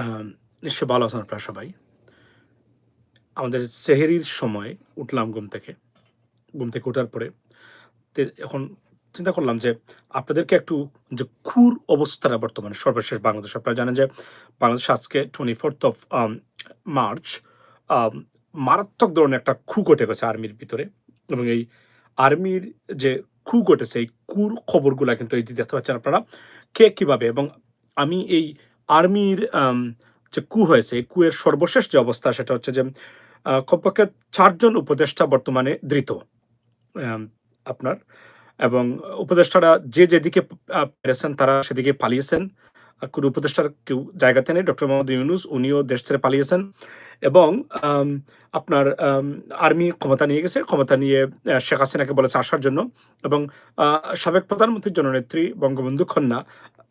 আম নিশ্চয়ই ভালো আছেন আপনারা সবাই। আমাদের সেহরির সময় উঠলাম ঘুম থেকে। ঘুম থেকে ওঠার পরে এখন চিন্তা করলাম যে আপনাদেরকে একটু যে খুর অবস্থাটা বর্তমানে সর্বশেষ বাংলাদেশে আপনারা জানেন যে বাংলাদেশে আজকে 24th অফ মার্চ আম মারাত্মক ধরনের একটা খু ঘটে গেছে আর্মির ভিতরে এবং এই আর্মির যে খু ঘটেছে এই কুর খবরগুলা কিন্তু এই যে দেখতে পাচ্ছেন আপনারা কে কিভাবে এবং আমি এই আর্মির যে কু হয়েছে এই কুয়ের সর্বশেষ যে অবস্থা সেটা হচ্ছে যে কমপক্ষে ৪ জন উপদেষ্টা বর্তমানে ধৃত। আম আপনার এবং উপদেষ্টারা যে যেদিকে পেরেছেন তারা সেদিকে পালিয়েছেন। কোনো উপদেষ্টার কেউ জায়গাতে নেই। ডক্টর মোহাম্মদ ইউনূস উনিও দেশ ছেড়ে পালিয়েছেন এবং আম আপনার আর্মি ক্ষমতা নিয়ে গেছে। ক্ষমতা নিয়ে শেখ হাসিনাকে বলেছে আসার জন্য এবং আ সাবেক প্রধানমন্ত্রীর জননেত্রী বঙ্গবন্ধু কন্যা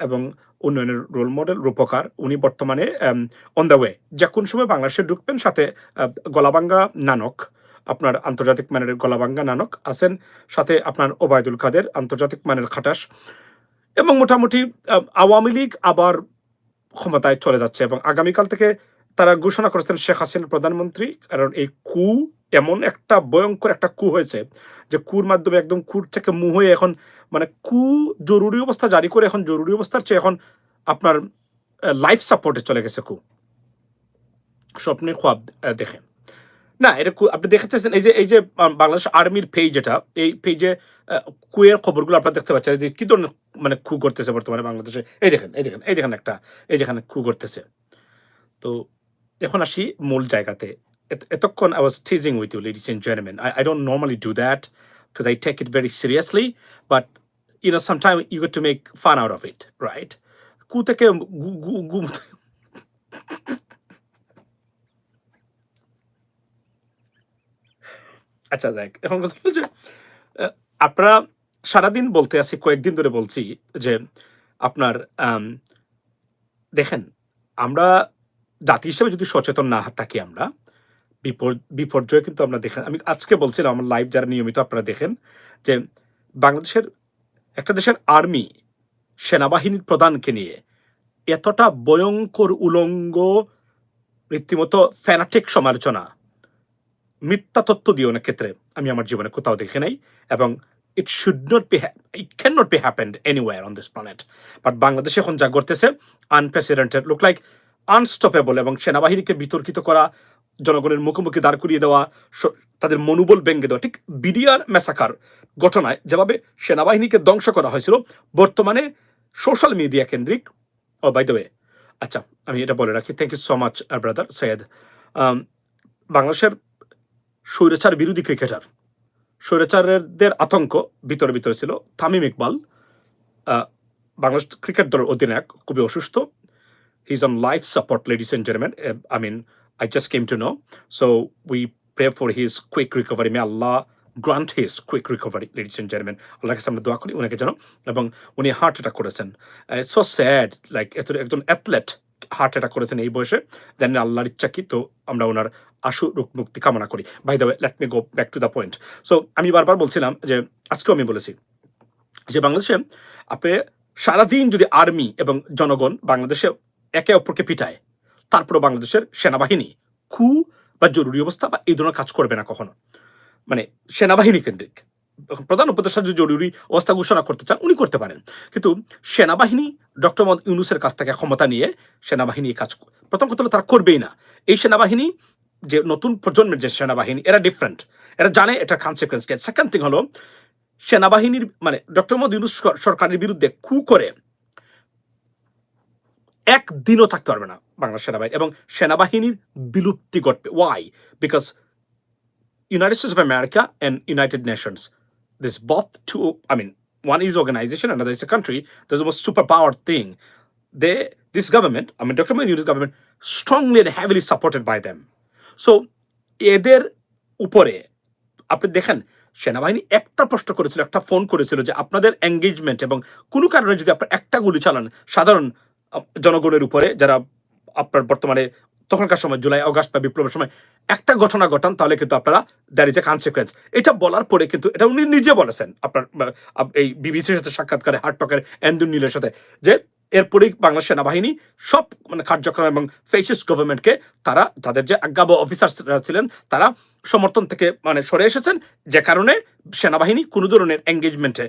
এবং উন্নয়নের রোল মডেল রূপকার উনি বর্তমানে অন দ্য ওয়ে। যেকোনো সময় বাংলাদেশে ঢুকবেন সাথে আ গলাভাঙ্গা নানক, আপনার আন্তর্জাতিক মানের গলাভাঙ্গা নানক আছেন। সাথে আপনার ওবায়দুল কাদের আন্তর্জাতিক মানের খাটাস এবং মোটামুটি আওয়ামী লীগ আবার ক্ষমতায় চলে যাচ্ছে এবং আগামীকাল থেকে তারা ঘোষণা করেছেন শেখ হাসিনা প্রধানমন্ত্রী। কারণ এই কু এমন একটা ভয়ংকর একটা কু হয়েছে যে কুর মাধ্যমে একদম কুর থেকে মুহ হয়ে এখন মানে কু জরুরি অবস্থা জারি করে এখন জরুরি অবস্থার চেয়ে এখন আপনার লাইফ সাপোর্টে চলে গেছে কু। স্বপ্নে খোয়াব দেখে। না, এটা আপনি দেখতেছেন এই যে বাংলাদেশ আর্মির পেজ এটা, এই পেজে কুয়ের খবরগুলো আপনারা দেখতে পাচ্ছেন যে কি ধরনের মানে খু করতেছে বর্তমানে বাংলাদেশে। এই দেখেন একটা এই যেখানে খু করতেছে। তো এখন আসি মূল জায়গাতে। এতক্ষণ I was teasing with you ladies and gentlemen. I don't normally do that because I take it very seriously, but sometimes you got to make fun out of it, right? কু থেকে গু গু গু আচ্ছা যাক। এখন কথা হলো যে আ আপনারা সারাদিন বলতে আছি, কয়েকদিন ধরে বলছি যে আপনার আম দেখেন, আমরা জাতি হিসেবে যদি সচেতন না থাকি আমরা, বিপর্যয় কিন্তু আমরা দেখেন আমি আজকে বলছিলাম আমার লাইভ যারা নিয়মিত আপনারা দেখেন যে বাংলাদেশের একটা দেশের আর্মি সেনাবাহিনীর প্রধানকে নিয়ে এতটা ভয়ংকর উলঙ্গ রীতিমতো ফ্যানাটিক সমালোচনা মিথ্যা তথ্য দিয়ে অনেক ক্ষেত্রে আমি আমার জীবনে কোথাও দেখে নাই এবং it can not be happened anywhere on this planet. But বাংলাদেশে এখন যা ঘটতেছে আনপ্রেসিডেন্টেড লুক লাইক আনস্টপেবল এবং সেনাবাহিনীকে বিতর্কিত করা, জনগণের মুখোমুখি দাঁড় করিয়ে দেওয়া, তাদের মনোবল ভেঙে দেওয়া, ঠিক বিডিআর ম্যাসাকার ঘটনায় যেভাবে সেনাবাহিনীকে ধ্বংস করা হয়েছিল বর্তমানে সোশ্যাল মিডিয়া কেন্দ্রিক। ও বাই দ্য ওয়ে, আচ্ছা আমি এটা বলে রাখি, thank you so much brother Syed. বাংলাদেশের স্বৈরাচার বিরোধী ক্রিকেটার, স্বৈরাচারদের আতঙ্ক ভিতরে ছিল তামিম ইকবাল, বাংলাদেশ ক্রিকেট দলের অধিনায়ক, খুবই অসুস্থ। He is on life support ladies and gentleman. I mean I just came to know, so we pray for his quick recovery. May Allah grant his quick recovery ladies and gentleman. আল্লাহর কাছে আমরা দোয়া করি ওনাকে যেন, এবং উনি হার্ট অ্যাটাক করেছেন। সো স্যাড, লাইক একজন অ্যাথলেট হার্ট অ্যাটাক করেছেন এই বয়সে। জানি না আল্লাহর ইচ্ছা কি, তো আমরা ওনার আশু রোগ মুক্তি কামনা করি। By the way, let me go back to the point. So আমি বারবার বলছিলাম যে আজকেও আমি বলেছি যে বাংলাদেশে আপনি সারাদিন যদি আর্মি এবং জনগণ বাংলাদেশে একে অপরকে পিটায়, তারপরেও বাংলাদেশের সেনাবাহিনী খু বা জরুরি অবস্থা বা এই ধরনের কাজ করবে না কখনো। মানে সেনাবাহিনী কেন্দ্রিক প্রধান উপদেষ্টা যদি জরুরি অবস্থা ঘোষণা করতে চান উনি করতে পারেন, কিন্তু সেনাবাহিনী ডক্টর মোহাম্মদ ইউনূসের কাছ থেকে ক্ষমতা নিয়ে সেনাবাহিনী এই কাজ প্রথম কথা হলো তারা করবেই না। এই সেনাবাহিনী যে নতুন প্রজন্মের যে সেনাবাহিনী এরা ডিফারেন্ট, এরা জানে এটা কনসিকুয়েন্স কি। সেকেন্ড থিং হলো সেনাবাহিনীর মানে ডক্টর মোহাম্মদ ইউনূস সরকারের বিরুদ্ধে কু করে একদিনও থাকতে পারবে না বাংলাদেশ সেনাবাহিনী এবং সেনাবাহিনীর বিলুপ্তি ঘটবে। Why? Because United States of America and United Nations, this both two, I mean, one is organization, another is a country. There's a most superpowered thing. This government, I mean, Dr. Mohamed Yunus government, strongly and heavily supported by them. So, এদের উপরে আপনি দেখেন সেনাবাহিনী একটা প্রশ্ন করেছিল, একটা phone করেছিল যে আপনাদের এঙ্গেজমেন্ট এবং কোনো কারণে যদি আপনার একটা গুলি চালান সাধারণ জনগণের উপরে, যারা আপনার বর্তমানে তখনকার সময় জুলাই অগাস্ট বা বিপ্লবের সময় একটা ঘটনা ঘটান, তাহলে কিন্তু আপনারা দ্যার ইজ এ কনসিকুয়েন্স। এটা বলার পরে কিন্তু এটা উনি নিজে বলেছেন আপনার এই বিবিসির সাথে সাক্ষাৎকারে হার্ট টকের এন্ডুন নীলের সাথে, যে এরপরেই বাংলাদেশ সেনাবাহিনী সব মানে কার্যক্রম এবং ফেসিস্ট গভর্নমেন্টকে তারা তাদের যে আজ্ঞাবহ অফিসাররা ছিলেন তারা সমর্থন থেকে মানে সরে এসেছেন, যে কারণে সেনাবাহিনী কোনো ধরনের এঙ্গেজমেন্টে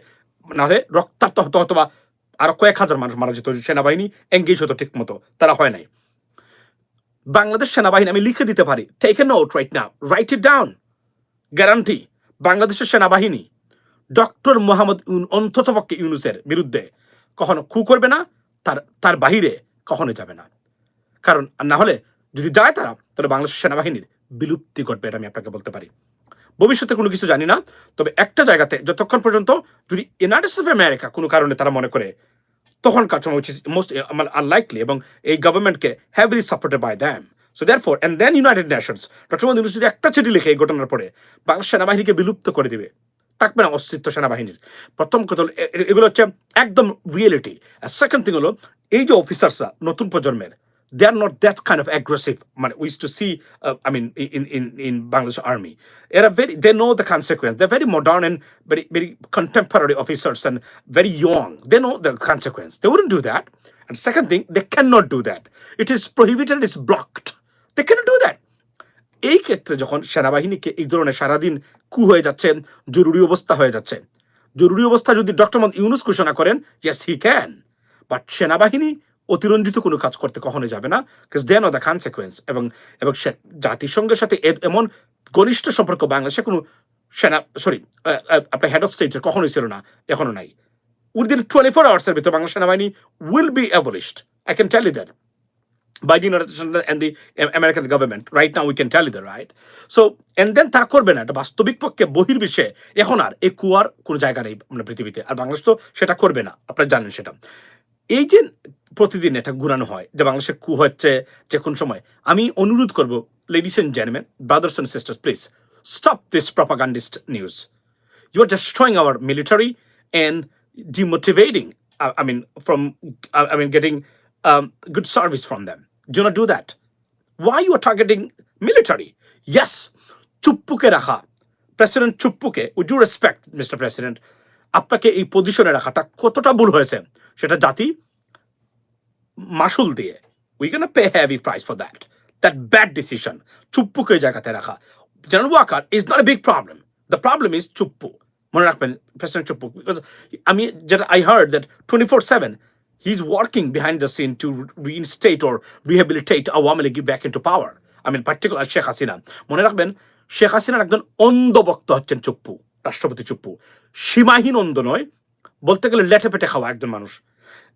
নাহলে রক্তাক্ত হতো অথবা আরো কয়েক হাজার মানুষ মারা যেত, সেনাবাহিনী এঙ্গেজ হতো ঠিক মতো, তারা হয় নাই। বাংলাদেশ সেনাবাহিনী আমি লিখে দিতে পারি, take a note right now, write it down, guarantee বাংলাদেশের সেনাবাহিনী ডক্টর মোহাম্মদ অন্ততপক্ষে ইউনূসের বিরুদ্ধে কখনো কু করবে না, তার বাহিরে কখনো যাবে না। কারণ না হলে যদি যায় তারা, তাহলে বাংলাদেশ সেনাবাহিনীর বিলুপ্তি ঘটবে, এটা আমি আপনাকে বলতে পারি। ভবিষ্যতে কোনো কিছু জানি না, তবে একটা জায়গাতে যতক্ষণ পর্যন্ত যদি ইউনাইটেড স্টেটস অফ আমেরিকা কোনো কারণে তারা মনে করে, তখনকার সময় উইচ ইজ মোস্ট আনলাইকলি, এবং এই গভর্নমেন্টকে heavily supported by them. So therefore and then United Nations doctor Muhammad Yunus যদি একটা চিঠি লিখে এই ঘটনার পরে বাংলাদেশ সেনাবাহিনীকে বিলুপ্ত করে দিবে, থাকবে না অস্তিত্ব সেনাবাহিনীর। প্রথম কথা হলো এগুলো হচ্ছে একদম রিয়েলিটি। আর সেকেন্ড থিং হলো এই যে অফিসার্সরা নতুন প্রজন্মের, they are not that kind of aggressive. We used to see, in Bangladesh Army, they know the consequence. They're very modern and very contemporary officers and very young. They know the consequence. They wouldn't do that. And second thing, they cannot do that. It is prohibited. It's blocked. They cannot do that. এই ক্ষেত্রে যখন সেনাবাহিনীকে এই ধরনের সারাদিন কু হয়ে যাচ্ছে, জরুরি অবস্থা হয়ে যাচ্ছে, জরুরি অবস্থা যদি ডক্টর মোহাম্মদ ইউনূস ঘোষণা করেন, yes he can, বাট সেনাবাহিনী অতিরঞ্জিত কোনো কাজ করতে কখনো যাবে না, because they know the consequence। এবং জাতিসংঘের সাথে এমন ঘনিষ্ঠ সম্পর্ক বাংলাদেশে কোনো আপনার হেড অফ স্টেটের কখনোই ছিল না, এখনো নাই। উইদিন 24 hours এর ভিতরে বাংলাদেশ সেনাবাহিনী will be abolished, I can tell you that, by the United States and the American government. Right now we can tell you that, right? So and then তারা করবে না, এটা বাস্তবিক পক্ষে বহির্বিশ্বে এখন আর এই কুয়ার কোনো জায়গা নেই মানে পৃথিবীতে, আর বাংলাদেশ তো সেটা করবে না, আপনারা জানেন সেটা। এই যে প্রতিদিন এটা ঘুরানো হয় যে বাংলাদেশে কু হচ্ছে যে কোন সময়, আমি অনুরোধ করব, ladies and gentleman, brothers and sisters, please stop this propagandist news. You are destroying our military and demotivating, getting good service from them. Do not do that. Why you are targeting military? Yes, চুপ্পুকে রাখা, president চুপ্পুকে, with due respect mister president, আপনাকে এই পজিশনে রাখাটা কতটা ভুল হয়েছে সেটা জাতি মাসুল দিয়ে, we can pay heavy price for that bad decision. চুপ্পুকে জায়গাতে রাখা, general Waker is not a big problem, the problem is Chuppu. মনে রাখবেন প্রেসিডেন্ট চুপ্পু, বিকজ আমি যেটা I heard that 24/7 he is working behind the scene to reinstate or rehabilitate Awami League back into power. Particularly Sheikh Hasina. মনে রাখবেন শেখ হাসিনার একজন অন্ধভক্ত হচ্ছেন চুপ্পু, রাষ্ট্রপতি চুপ্পু। সীমাহীন অন্ধ নয়, বলতে গেলে লেটে পেটে খাওয়া একজন মানুষ,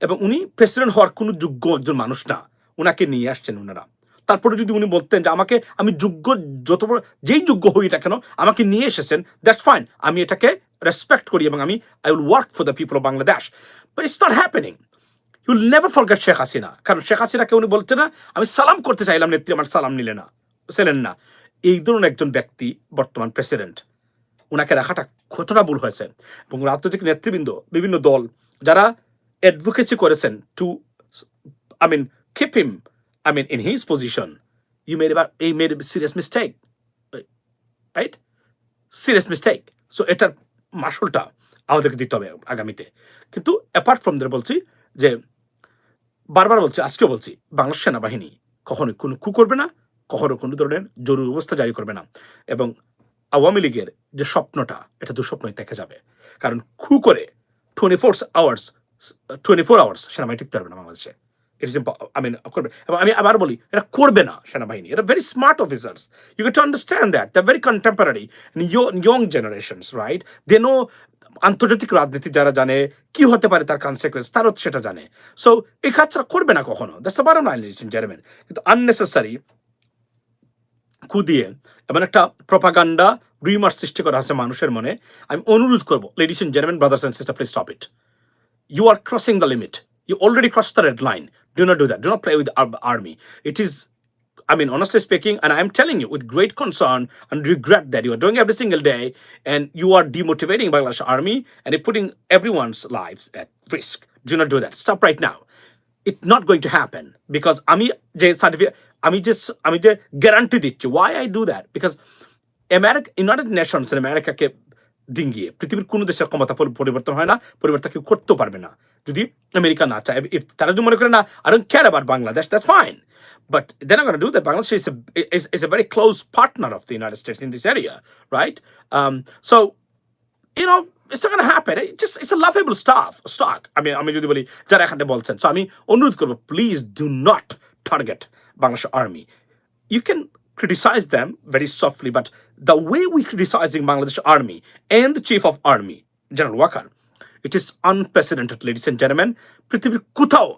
এবং উনি প্রেসিডেন্ট হওয়ার কোনো যোগ্য একজন মানুষ না। উনাকে নিয়ে আসছেন ওনারা, তারপরে যদি উনি বলতেন যে আমাকে, আমি যোগ্য, যত বড় যেই যোগ্য হই না কেন আমাকে নিয়ে এসেছেন, দ্যাটস ফাইন, আমি এটাকে রেসপেক্ট করি এবং I will work for the people of Bangladesh. But it's not happening. You will never forget Sheikh Hasina, কারণ শেখ হাসিনাকে উনি বলতে না, আমি সালাম করতে চাইলাম নেত্রী, আমার সালাম ছিলেন না। এই ধরনের একজন ব্যক্তি বর্তমান প্রেসিডেন্ট, উনাকে রাখাটা কতটা ভুল হয়েছে। এবং রাজনৈতিক নেতৃবৃন্দ, বিভিন্ন দল যারা অ্যাডভোকেসি করেছেন two keep him in his position, you made a serious mistake, right? Serious mistake. So এটার মাসুলটা আমাদেরকে দিতে হবে আগামীতে। কিন্তু অ্যাপার্ট ফ্রম দ্যাট বলছি যে, বারবার বলছি, আজকেও বলছি, বাংলাদেশ সেনাবাহিনী কখনোই কোনো কু করবে না, কখনো কোনো ধরনের জরুরি অবস্থা জারি করবে না, এবং আওয়ামী লীগের যে স্বপ্নটা, এটা দুঃস্বপ্নই থেকে যাবে। কারণ কু করে 24 hours সেনাবাহিনী টিকতে পারবে না বাংলাদেশে। করবে, এবং আমি আবার বলি, এটা করবে না সেনাবাহিনী। এটা very smart officers, you get to understand that, the very contemporary young generations, right? They know, আন্তর্জাতিক রাজনীতি যারা জানে কি হতে পারে তার কনসিকুয়েন্স, তারও সেটা জানে। সো এই কাজটা করবে না কখনো, that's the bottom line, ladies and gentleman. কিন্তু আননেসেসারি কু দিয়ে এমন একটা প্রপাগান্ডা রিমার সৃষ্টি করা হচ্ছে মানুষের মনে। আমি অনুরোধ করবো, ladies and gentleman, brothers and sister, please stop it. You are crossing the limit. You already crossed the red line. Do not do that. Do not play with our army. It is, honestly speaking, and I'm telling you with great concern and regret that you are doing every single day, and you are demotivating Bangladesh army and you're putting everyone's lives at risk. Do not do that. Stop right now. It's not going to happen, because আমি যে guarantee দিচ্ছি। Why I do that? Because United Nations in America কে ডিঙ্গিয়ে পৃথিবীর কোনো দেশের ক্ষমতা পরিবর্তন হয় না, পরিবর্তন কেউ করতেও পারবে না যদি আমেরিকা না চায়। তারা যদি মনে করে না I don't care about Bangladesh, that's fine, but they're not going to do that. Bangladesh is a very close partner of the United States in this area, right? So it's not going to happen. It's a laughable stock. আমি যদি বলি যারা এখানে বলছেন, so আমি অনুরোধ করবো, please do not target Bangladesh Army. You can criticize them very softly, but the way we criticizing Bangladesh Army and the Chief of Army, General Wakar, it is unprecedented, ladies and gentlemen. পৃথিবীর কোথাও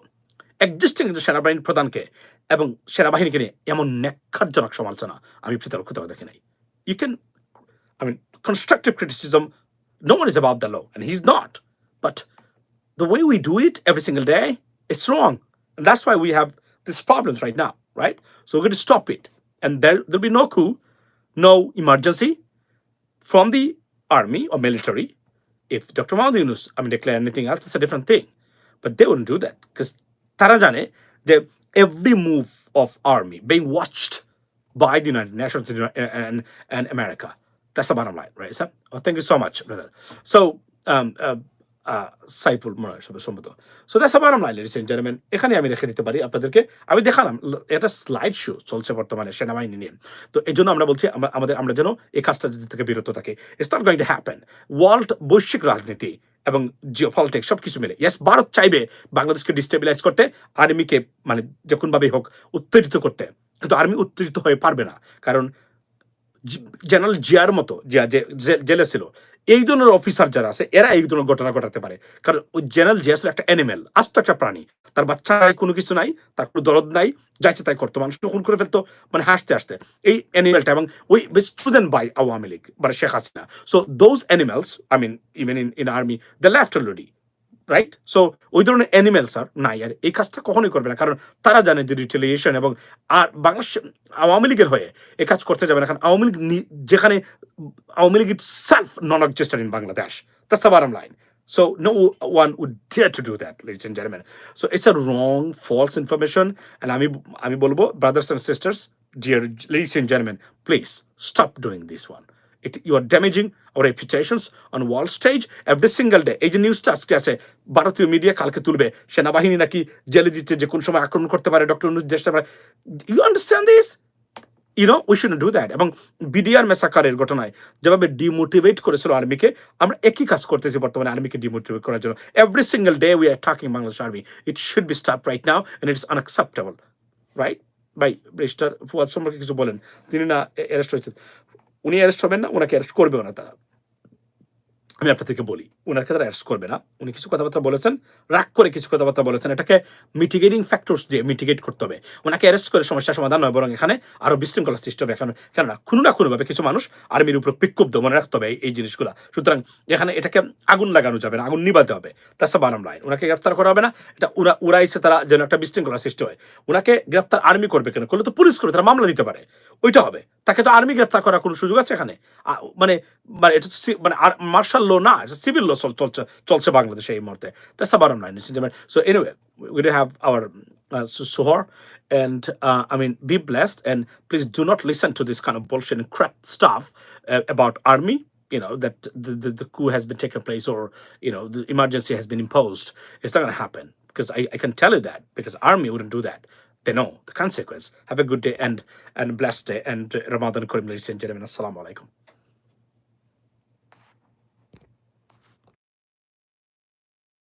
existing সেনাবাহিনীর প্রধানকে এবং সেনাবাহিনীকে নিয়ে এমন ন্যাক্কারজনক সমালোচনা আমি পৃথিবীর কোথাও দেখি নাই। You can, constructive criticism, no one is above the law, and he's not. But the way we do it every single day, it's wrong. And that's why we have these problems right now, right? So we're going to stop it. And there'll be no coup, no emergency from the army or military. If Dr. Mahmoud Yunus, declare anything else, it's a different thing. But they wouldn't do that because তারা জানে যে every move of army being watched by the United Nations and America. That's the bottom line, right, sir? Oh, thank you so much, brother. So, Saiful মনে হয় সম্ভবত। So that's the bottom line, ladies and gentleman. এখানে আমি রেখে দিতে পারি আপনাদেরকে। আমি দেখালাম একটা স্লাইড শো চলছে বর্তমানে সেনাবাহিনী নিয়ে। তো এই জন্য আমরা বলছি আমরা যেন এই কাজটা থেকে বিরত থাকি। It's not going to happen. World বৈশ্বিক রাজনীতি এবং জিওপলিটিক্স সবকিছু মিলে ইয়েস ভারত চাইবে বাংলাদেশকে ডিস্টেবিলাইজ করতে, আর্মিকে যে কোনোভাবেই হোক উত্তেজিত করতে, কিন্তু আর্মি উত্তেজিত হয়ে পারবে না। কারণ জেনারেল জিয়ার মতো জেলে ছিল এই ধরনের অফিসার যারা আছে এরা এই ধরনের ঘটনা ঘটাতে পারে। কারণ ওই জেনারেল জিয়া ছিল একটা অ্যানিমেল, আস্ত একটা প্রাণী, তার বাচ্চা কোনো কিছু নাই, তার কোনো দরদ নাই, যাইছে তাই করতো, মানুষ খুন করে ফেলতো হাসতে হাসতে। এই অ্যানিমেলটা এবং ওই chosen by Awami League Sheikh Hasina. So those animals even in army they left already, right? So ওই ধরনের অ্যানিমেলস আর নাই, আর এই কাজটা কখনোই করবে না। কারণ তারা জানে যে রিটেলিয়েশন এবং আর বাংলাদেশ আওয়ামী লীগের হয়ে এ কাজ করতে যাবে না। কারণ আওয়ামী লীগ যেখানে Awami League itself non-existent in Bangladesh. That's the bottom line. So no one would dare to do that, ladies and gentlemen. So it's a wrong, false information. And আমি বলবো, brothers and sisters, dear ladies and gentlemen, please stop doing this one. You are damaging our reputations on world stage every single day. এই যে নিউজটা আজকে আছে, ভারতীয় media কালকে তুলবে সেনাবাহিনী নাকি জেলে দিচ্ছে, যে কোন সময় আক্রমণ করতে পারে ডক্টর ইউনূস দেশটা। You understand this? We shouldn't do that. এবং বিডিআর মেসাকারের ঘটনায় যেভাবে ডিমোটিভেট করেছিল আর্মিকে, আমরা একই কাজ করতেছি বর্তমানে আর্মিকে ডিমোটিভেট করার জন্য। Every single day we are talking Bangladesh army. It should be stop right now and it is unacceptable, right? ভাই ব্রিস্টার ফুয়াদ সম্পর্কে কিছু বলেন। তিনি না অ্যারেস্ট হয়েছেন, উনি অ্যারেস্ট হবেন না, ওনাকে অ্যারেস্ট করবেও না তারা। আমি আপনাদেরকে বলি, ওনাকে তারা অ্যারেস্ট করবে না। উনি কিছু কথাবার্তা বলেছেন, রাগ করে কিছু কথাবার্তা বলেছেন, এটাকে মিটিগেটিং ফ্যাক্টরস দিয়ে মিটিগেট করতে হবে। ওনাকে অ্যারেস্ট করে সমস্যার সমাধান নয়, বরং এখানে আরো বিশৃঙ্খলা সৃষ্টি হবে। কেননা কোনো না কোনোভাবে কিছু মানুষ আর্মির উপর বিক্ষুব্ধ, মনে রাখতে হবে এই জিনিসগুলো। সুতরাং এখানে এটাকে আগুন লাগানো যাবে না, আগুন নিবাতে হবে। That's the bottom line. ওনাকে গ্রেফতার করা হবে না, এটা উড়াইছে তারা যেন একটা বিশৃঙ্খলা সৃষ্টি হয়। ওনাকে গ্রেফতার আর্মি করবে কেন? করলে তো পুলিশ করবে, তারা মামলা দিতে পারে, ওইটা হবে। তাকে তো আর্মি গ্রেফতার করার কোনো সুযোগ আছে এখানে? এটা মার্শাল ল না, সিভিল ল চলছে বাংলাদেশে এই মুহূর্তে। That's the bottom line. So anyway, we do have our Suhor, and be blessed, and please do not listen to this kind of bullshit and crap stuff about army. That the coup has been taken place, or the emergency has been imposed. It's not going to happen, because I can tell you that, because army wouldn't do that. They know the consequence. Have a good day and blessed day, and Ramadan Kareem, ladies and gentlemen. Assalamu alaikum.